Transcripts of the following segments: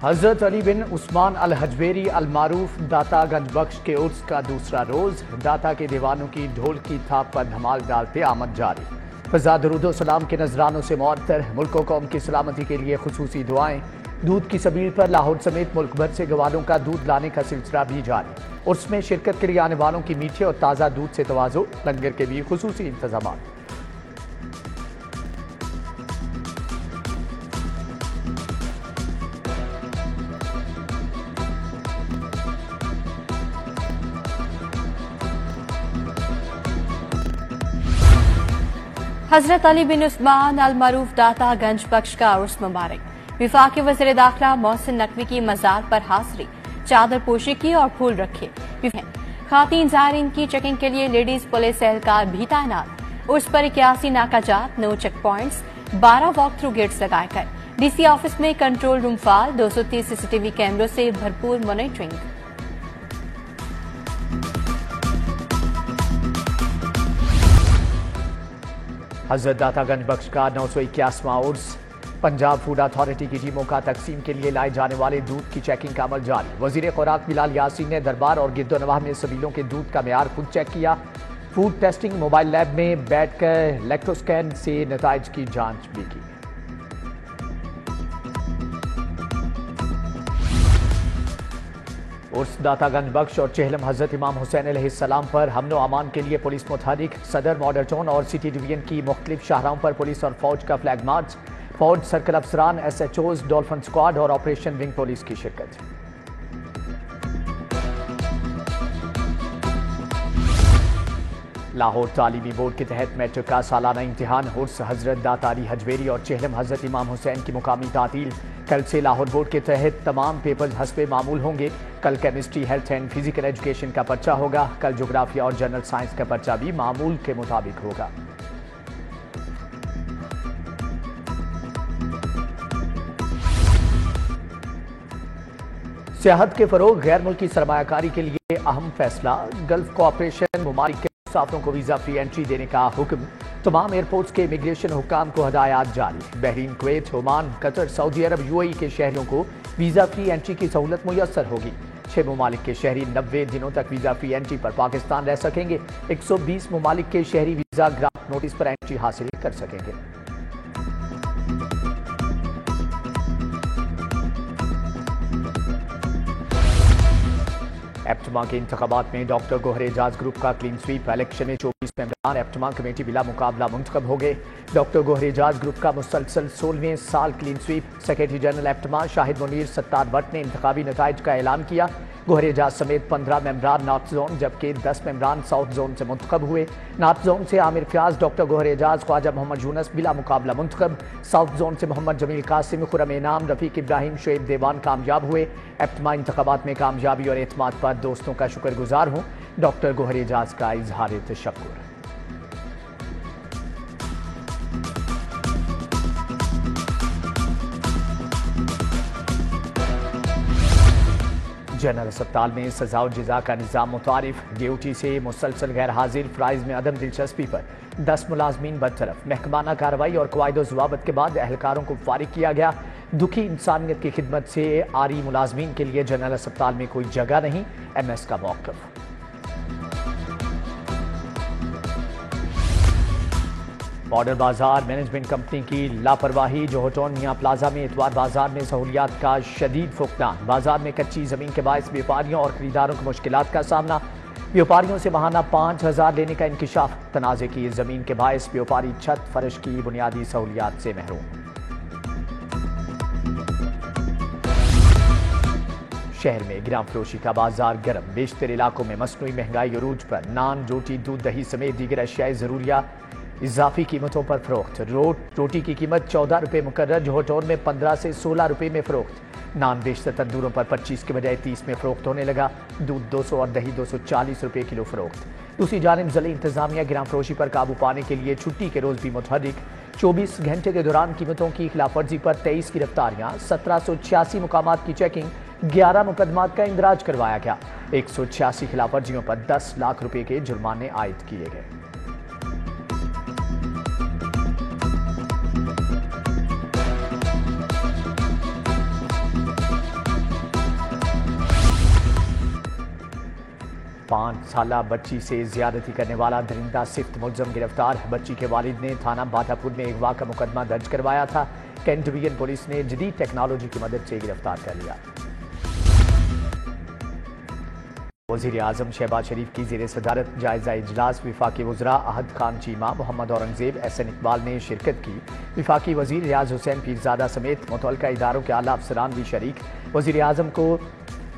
حضرت علی بن عثمان الحجویری المعروف داتا گنج بخش کے عرس کا دوسرا روز، داتا کے دیوانوں کی ڈھول کی تھاپ پر دھمال ڈالتے آمد جاری۔ فضا درود و سلام کے نذرانوں سے معطر، ملک و قوم کی سلامتی کے لیے خصوصی دعائیں۔ دودھ کی سبیل پر لاہور سمیت ملک بھر سے گوالوں کا دودھ لانے کا سلسلہ بھی جاری۔ عرس میں شرکت کے لیے آنے والوں کی میٹھے اور تازہ دودھ سے تواضع، لنگر کے بھی خصوصی انتظامات۔ حضرت علی بن عثمان المعروف داتا گنج بخش کا عرس مبارک۔ وفاقی وزیر داخلہ محسن نقوی کی مزار پر حاضری، چادر پوشی کی اور پھول رکھے۔ خواتین زائرین کی چیکنگ کے لیے لیڈیز پولیس اہلکار بھی تعینات۔ عرس پر 81 ناکہ جات، 9 check points, 12 walk through gates لگائے گئے۔ ڈی سی آفس میں کنٹرول روم فعال، 230 سی سی ٹی وی کیمروں سے بھرپور مانیٹرنگ۔ حضرت داتا گنج بخش کا 981واں عرس۔ پنجاب فوڈ اتھارٹی کی ٹیموں کا تقسیم کے لیے لائے جانے والے دودھ کی چیکنگ کا عمل جاری۔ وزیر خوراک بلال یاسین نے دربار اور گرد و نواح میں سبیلوں کے دودھ کا معیار خود چیک کیا۔ فوڈ ٹیسٹنگ موبائل لیب میں بیٹھ کر لیکٹوسکین سے نتائج کی جانچ بھی کی۔ عرس داتا گنج بخش اور چہلم حضرت امام حسین علیہ السلام پر امن و امان کے لیے پولیس متحرک، صدر ماڈل ٹاؤن اور سٹی ڈویژن کی مختلف شاہراہوں پر پولیس اور فوج کا فلیگ مارچ۔ فوج، سرکل افسران، S H Os, dolphin squad اور آپریشن ونگ پولیس کی شرکت۔ لاہور تعلیمی بورڈ کے تحت میٹرک کا سالانہ امتحان عرس حضرت داتا علی حجویری اور چہلم حضرت امام حسین کی مقامی تعطیل۔ کل سے لاہور بورڈ کے تحت تمام پیپرز حسب معمول ہوں گے۔ کل chemistry, health and physical education کا پرچہ ہوگا۔ کل جغرافیہ اور جنرل سائنس کا پرچہ بھی معمول کے مطابق ہوگا۔ سیاحت کے فروغ، غیر ملکی سرمایہ کاری کے لیے اہم فیصلہ۔ گلف کوآپریشن ممالک کے مسافروں کو ویزا فری انٹری دینے کا حکم۔ تمام ایئرپورٹس کے امیگریشن حکام کو ہدایات جاری۔ Bahrain, Kuwait, Oman, Qatar, Saudi Arab, U A E کے شہریوں کو ویزا فری انٹری کی سہولت میسر ہوگی۔ 6 ممالک کے شہری 90 دنوں تک ویزا فری انٹری پر پاکستان رہ سکیں گے۔ 120 ممالک کے شہری ویزا گرانٹ نوٹس پر انٹری حاصل کر سکیں گے۔ ایپٹما کے انتخابات میں ڈاکٹر گوہر اعجاز گروپ کا کلین سویپ۔ الیکشن میں 24 ممبران ایپٹما کمیٹی بلا مقابلہ منتخب ہو گئے۔ ڈاکٹر گوہر اعجاز گروپ کا مسلسل 16ویں سال clean sweep. Secretary general APTMA Shahid Munir Sattar Butt نے انتخابی نتائج کا اعلان کیا۔ گوہر اعجاز سمیت 15 ممبران نارتھ زون جبکہ 10 ممبران ساؤتھ زون سے منتخب ہوئے۔ نارتھ زون سے عامر فیاض، ڈاکٹر گوہر اعجاز، خواجہ محمد یونس بلا مقابلہ منتخب۔ ساؤتھ زون سے محمد جمیل قاسم، خرم انعام، رفیق ابراہیم، شعیب دیوان کامیاب ہوئے۔ ایپٹما انتخابات میں کامیابی اور اعتماد پر دوستوں کا شکر گزار ہوں، ڈاکٹر گوہر اعجاز کا اظہار تشکر۔ جنرل اسپتال میں سزا و جزا کا نظام متعارف۔ ڈیوٹی سے مسلسل غیر حاضر، فرائض میں عدم دلچسپی پر 10 ملازمین برطرف۔ محکمانہ کارروائی اور قواعد و ضوابط کے بعد اہلکاروں کو فارغ کیا گیا۔ دکھی انسانیت کی خدمت سے عاری ملازمین کے لیے جنرل اسپتال میں کوئی جگہ نہیں، ایم ایس کا موقف۔ بارڈر بازار مینجمنٹ کمپنی کی لاپرواہی۔ جوہر ٹاؤن میاں پلازا میں اتوار بازار میں سہولیات کا شدید فقدان۔ بازار میں کچی زمین کے باعث بیوپاریوں اور خریداروں کو مشکلات کا سامنا۔ بیوپاریوں سے ماہانہ 5000 لینے کا انکشاف۔ تنازع کی زمین کے باعث بیوپاری چھت فرش کی بنیادی سہولیات سے محروم۔ شہر میں گرام فروشی کا بازار گرم۔ بیشتر علاقوں میں مصنوعی مہنگائی عروج پر۔ نان، روٹی، دودھ، دہی سمیت دیگر اشیاء ضروریہ اضافی قیمتوں پر فروخت۔ روٹی کی قیمت 14 روپے مقرر، جوہر ٹاؤن میں 15 سے 16 روپے میں فروخت۔ نان بیشتر تندوروں پر 25 کے بجائے 30 میں فروخت ہونے لگا۔ دودھ 200 اور دہی 240 روپے کلو فروخت۔ دوسری جانب ضلعی انتظامیہ گرام فروشی پر قابو پانے کے لیے چھٹی کے روز بھی متحرک۔ 24 گھنٹے کے دوران قیمتوں کی خلاف ورزی پر 23 گرفتاریاں، 1786 مقامات کی چیکنگ، 11 مقدمات کا اندراج کروایا گیا۔ 186 خلاف ورزیوں پر 10 لاکھ روپے کے جرمانے عائد کیے گئے۔ 5 سالہ بچی سے زیادتی کرنے والا درندہ صفت ملزم گرفتار۔ بچی کے والد نے تھانہ باٹا پور میں اغوا کا مقدمہ درج کروایا تھا۔ کینٹ ڈویژن پولیس نے جدید ٹیکنالوجی کی مدد سے گرفتار کر لیا۔ وزیر اعظم شہباز شریف کی زیر صدارت جائزہ اجلاس وفاقی وزراء احد خان چیمہ، محمد اورنگزیب، احسن اقبال نے شرکت کی۔ وفاقی وزیر ریاض حسین پیرزادہ سمیت متعلقہ اداروں کے اعلیٰ افسران بھی شریک۔ وزیر اعظم کو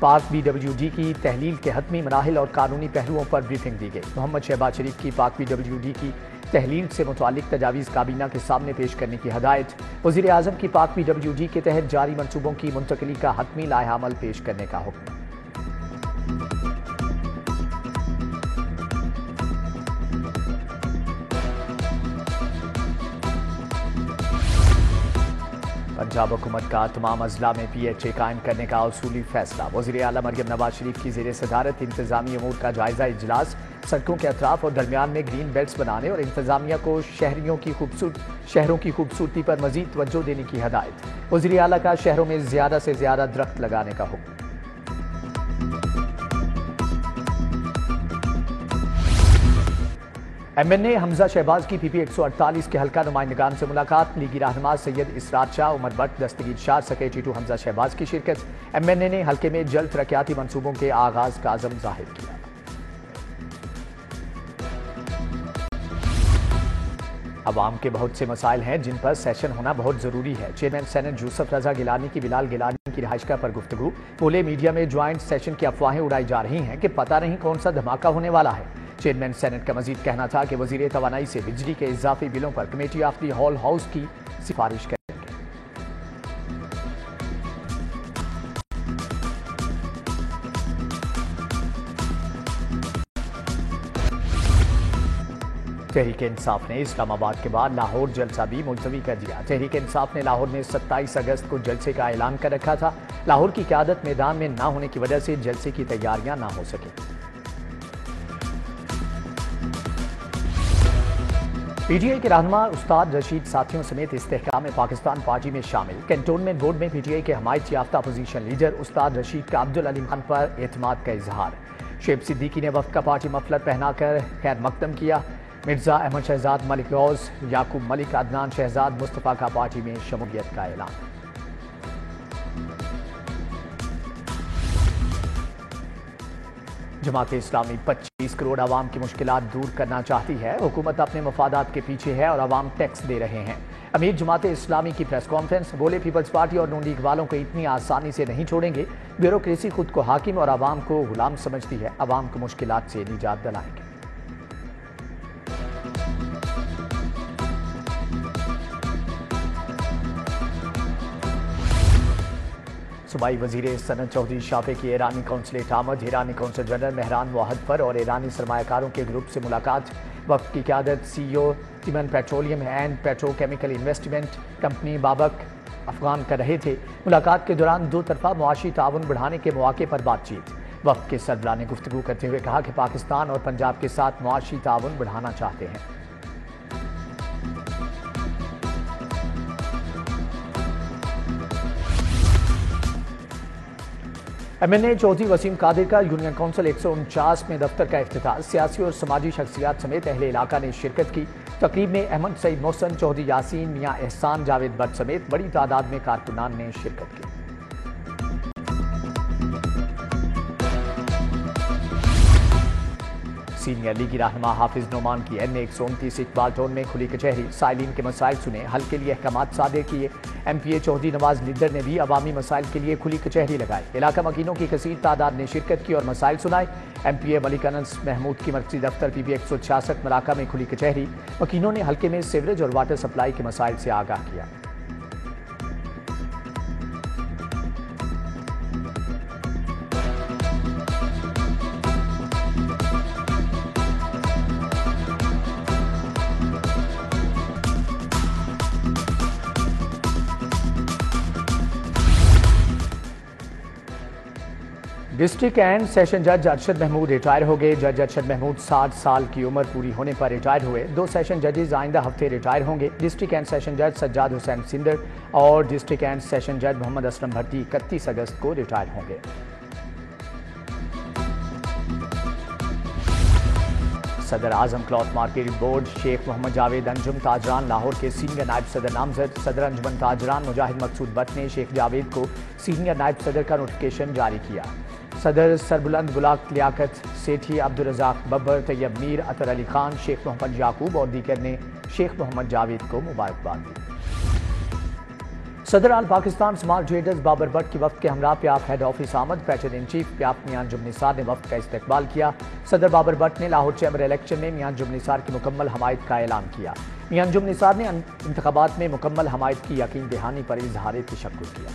پاک BWD کی تحلیل کے حتمی مراحل اور قانونی پہلوؤں پر بریفنگ دی گئی۔ محمد شہباز شریف کی پاک BWD کی تحلیل سے متعلق تجاویز کابینہ کے سامنے پیش کرنے کی ہدایت۔ وزیر اعظم کی پاک BWD کے تحت جاری منصوبوں کی منتقلی کا حتمی لائحہ عمل پیش کرنے کا حکم۔ پنجاب حکومت کا تمام اضلاع میں PHA قائم کرنے کا اصولی فیصلہ۔ وزیر اعلیٰ مریم نواز شریف کی زیر صدارت انتظامی امور کا جائزہ اجلاس۔ سڑکوں کے اطراف اور درمیان میں گرین بیلٹس بنانے اور انتظامیہ کو شہروں کی خوبصورتی پر مزید توجہ دینے کی ہدایت۔ وزیر اعلیٰ کا شہروں میں زیادہ سے زیادہ درخت لگانے کا حکم۔ MNA حمزہ شہباز کی PP 148 کے حلقہ نمائندگان سے ملاقات۔ لیگی رہنما سید اسرار شاہ، عمر بٹ، دستگیر شاہ، سیکریٹری ٹو حمزہ شہباز کی شرکت۔ MNA نے حلقے میں جلد ترقیاتی منصوبوں کے آغاز کا عزم ظاہر کیا۔ عوام کے بہت سے مسائل ہیں جن پر سیشن ہونا بہت ضروری ہے۔ چیئرمین سینٹ یوسف رضا گیلانی کی بلال گیلانی کی رہائش گاہ پر گفتگو۔ بولے میڈیا میں جوائنٹ سیشن کی افواہیں اڑائی جا رہی ہیں کہ پتہ نہیں کون سا دھماکہ ہونے والا ہے۔ چیئرمین سینٹ کا مزید کہنا تھا کہ وزیر توانائی سے بجلی کے اضافی بلوں پر committee of the whole house کی سفارش کریں گے۔ تحریک انصاف نے اسلام آباد کے بعد لاہور جلسہ بھی ملتوی کر دیا۔ تحریک انصاف نے لاہور میں 27 اگست کو جلسے کا اعلان کر رکھا تھا۔ لاہور کی قیادت میدان میں نہ ہونے کی وجہ سے جلسے کی تیاریاں نہ ہو سکیں۔ PTI کے رہنما استاد رشید ساتھیوں سمیت استحکام پاکستان پارٹی میں شامل۔ کینٹونمنٹ بورڈ میں PTI کے حمایت یافتہ اپوزیشن لیڈر استاد رشید کا عبدالعلیم خان پر اعتماد کا اظہار۔ شعیب صدیقی نے وفد کا پارٹی مفلر پہنا کر خیر مقدم کیا۔ مرزا احمد شہزاد، ملک غوث، یعقوب ملک، عدنان شہزاد مصطفیٰ کا پارٹی میں شمولیت کا اعلان۔ جماعت اسلامی 25 کروڑ عوام کی مشکلات دور کرنا چاہتی ہے۔ حکومت اپنے مفادات کے پیچھے ہے اور عوام ٹیکس دے رہے ہیں۔ امیر جماعت اسلامی کی پریس کانفرنس۔ بولے پیپلز پارٹی اور نون لیگ والوں کو اتنی آسانی سے نہیں چھوڑیں گے۔ بیوروکریسی خود کو حاکم اور عوام کو غلام سمجھتی ہے۔ عوام کو مشکلات سے نجات دلائیں گے۔ صوبائی وزیر صنعت چودھری شافع کی ایرانی قونصلیٹ آمد۔ ایرانی قونصل جنرل مہران موحد پر اور ایرانی سرمایہ کاروں کے گروپ سے ملاقات۔ وفد کی قیادت CEO تیمن petroleum and petro chemical investment company Babak Afghan کر رہے تھے۔ ملاقات کے دوران دو طرفہ معاشی تعاون بڑھانے کے مواقع پر بات چیت۔ وفد کے سربراہ نے گفتگو کرتے ہوئے کہا کہ پاکستان اور پنجاب کے ساتھ معاشی تعاون بڑھانا چاہتے ہیں۔ MNA چودھری وسیم قادر کا یونین کونسل 149 میں دفتر کا افتتاح۔ سیاسی اور سماجی شخصیات سمیت اہل علاقہ نے شرکت کی۔ تقریب میں احمد سعید محسن، چودھری یاسین، میاں احسان، جاوید بٹ سمیت بڑی تعداد میں کارکنان نے شرکت کی۔ سینئر لیگی رہنما حافظ نعمان کی NA 129 اقبال ٹون میں کھلی کچہری۔ سائلین کے مسائل سنے، حل کے لیے احکامات صادر کیے۔ MPA چودھری نواز لیڈر نے بھی عوامی مسائل کے لیے کھلی کچہری لگائی۔ علاقہ مکینوں کی کثیر تعداد نے شرکت کی اور مسائل سنائے۔ MPA ملک انس محمود کی مرکزی دفتر PP 166 مراکہ میں کھلی کچہری۔ مکینوں نے حلقے میں سیوریج اور واٹر سپلائی کے مسائل سے آگاہ کیا۔ ڈسٹرکٹ اینڈ سیشن جج ارشد محمود ریٹائر ہو گئے۔ جج ارشد محمود 60 سال کی عمر پوری ہونے پر ریٹائر ہوئے۔ 2 سیشن ججز آئندہ ہفتے ریٹائر ہوں گے۔ ڈسٹرکٹ اینڈ سیشن جج سجاد حسین سندر اور ڈسٹرکٹ اینڈ سیشن جج محمد اسلم بھٹی 31 اگست کو ریٹائر ہوں گے۔ صدر اعظم کلاتھ مارکیٹ بورڈ شیخ محمد جاوید انجم تاجران لاہور کے سینئر نائب صدر نامزد. صدر انجمن تاجران مجاہد مقصود بٹ نے شیخ جاوید کو سینئر نائب صدر کا نوٹیفیکیشن جاری کیا. صدر سربلند بلاک لیاقت سیٹھی عبدالرزاق ببر طیب میر اطہر علی خان شیخ محمد یعقوب اور دیگر نے شیخ محمد جاوید کو مبارکباد دی. صدر all Pakistan small traders Babar Butt کی وفد کے ہمراہ پیاپ ہیڈ آفس آمد. پیٹرن ان چیف پیاپ میاں انجم نثار نے وفد کا استقبال کیا. صدر بابر بٹ نے لاہور چیمبر الیکشن میں میاں انجم نثار کی مکمل حمایت کا اعلان کیا. میاں انجم نثار نے انتخابات میں مکمل حمایت کی یقین دہانی پر اظہار تشکر کیا.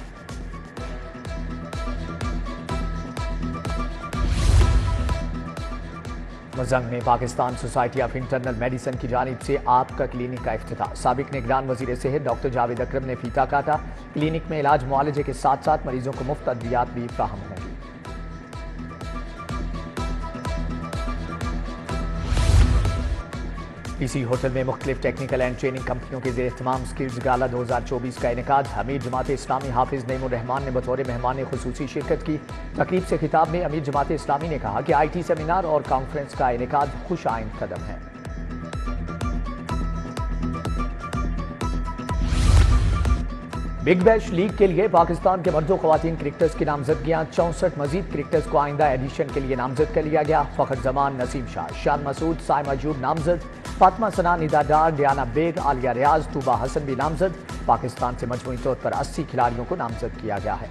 مزنگ میں Pakistan society of internal medicine کی جانب سے آپ کا کلینک کا افتتاح. سابق نگران وزیر صحت ڈاکٹر جاوید اکرم نے فیتا کاٹا. کلینک میں علاج معالجے کے ساتھ ساتھ مریضوں کو مفت ادویات بھی فراہم ہوں گی. پی سی ہوٹل میں مختلف ٹیکنیکل اینڈ ٹریننگ کمپنیوں کے زیر اہتمام سکلز گالا 2024 کا انعقاد. امیر جماعت اسلامی حافظ نعیم الرحمان نے بطور مہمان خصوصی شرکت کی. تقریب سے خطاب میں امیر جماعت اسلامی نے کہا کہ آئی ٹی سیمینار اور کانفرنس کا انعقاد خوش آئند قدم ہے. بگ بیش لیگ کے لیے پاکستان کے مرد و خواتین کرکٹرز کی نامزدگیاں. 64 مزید کرکٹرز کو آئندہ ایڈیشن کے لیے نامزد کر لیا گیا. فخر زمان، نسیم شاہ، شان مسعود، سائمہ جوب نامزد. فاطمہ ثنا، ندا ڈار، ڈیانا بیگ، عالیہ ریاض، طوبہ حسن بھی نامزد. پاکستان سے مجموعی طور پر 80 کھلاڑیوں کو نامزد کیا گیا ہے.